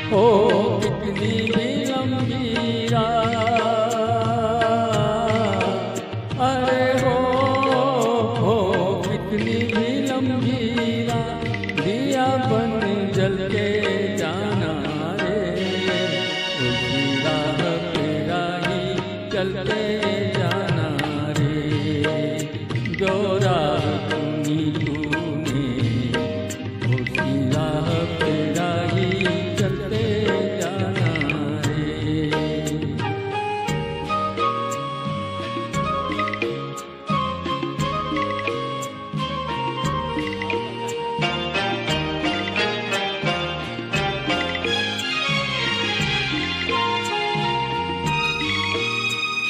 हो कितनी भी लंबी रात, अरे हो कितनी भी लंबी रात, दिया बन जल के जाना रे, उसी राह पे राही चलते जाना रे, जो राह चुनी तूने उसी राह पे राही चलते जाना रे।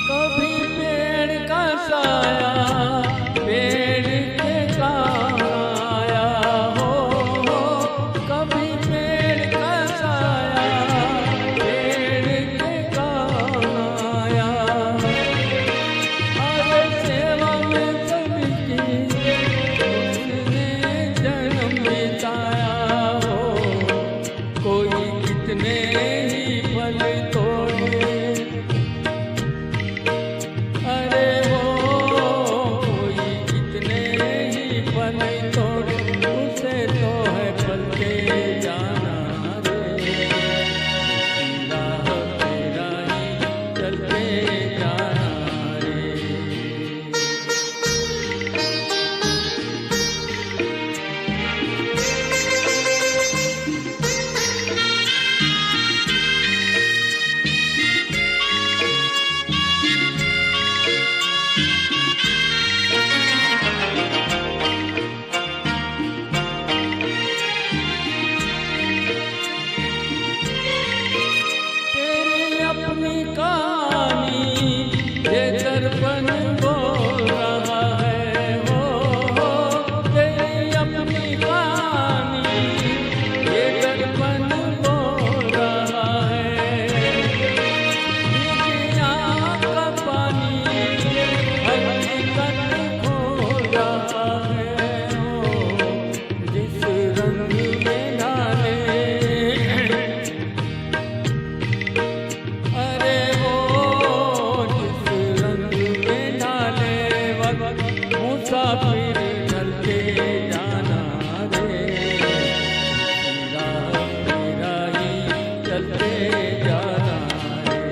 कभी पेड़ का साया पेड़ के काम आया हो, कभी पेड़ का साया पेड़ के काम आया, अरे सेवा में सबकी उसने जन्म बिताया हो, कोई कितने ही फल तोड़े, अरे हो कोई कितने ही फल तोड़े, उसे तो है पल के जाना रे, उसी राह पे राही चलते जाना रे। तेरी अपनी कहानी ये दर्पण बोल रहा है हो, तेरी अपनी कहानी ये दर्पण बोल रहा है, दुनिया का पानी हकीकत खोल रहा है हो, जिस रंग में डाले, अरे हो जिस रंग में डाले वक्त मुसाफिर चलते जाना रे, राह पे राही चलते जाना रे।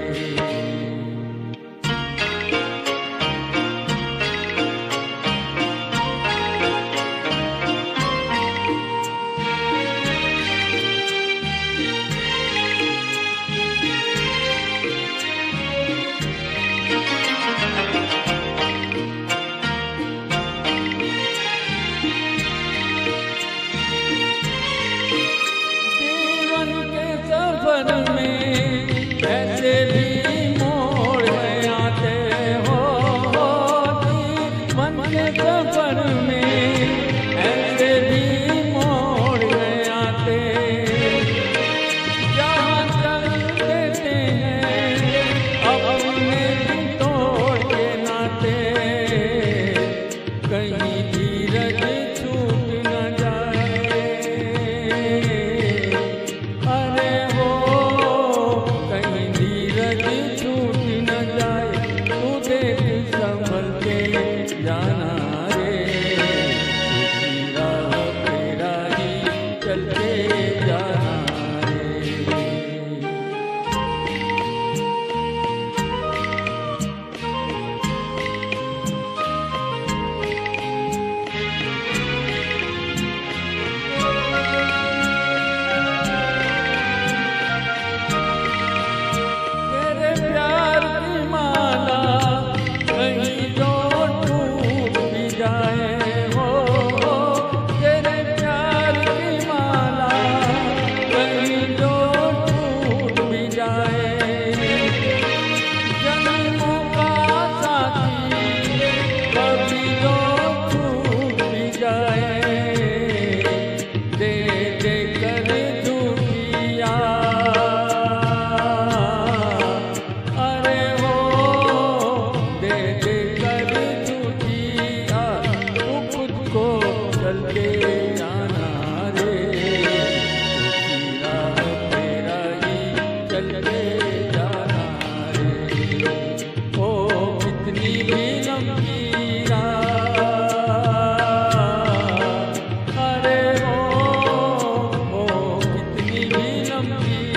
जीवन के सफर में ऐसे भी मोड़ हैं आते हो, जीवन के सफर में ऐसे भी मोड़ हैं आते, जहाँ चल देते हैं अपने भी तोड़ के नाते, कहीं धीरज छूट न जाए, अरे हो लंबी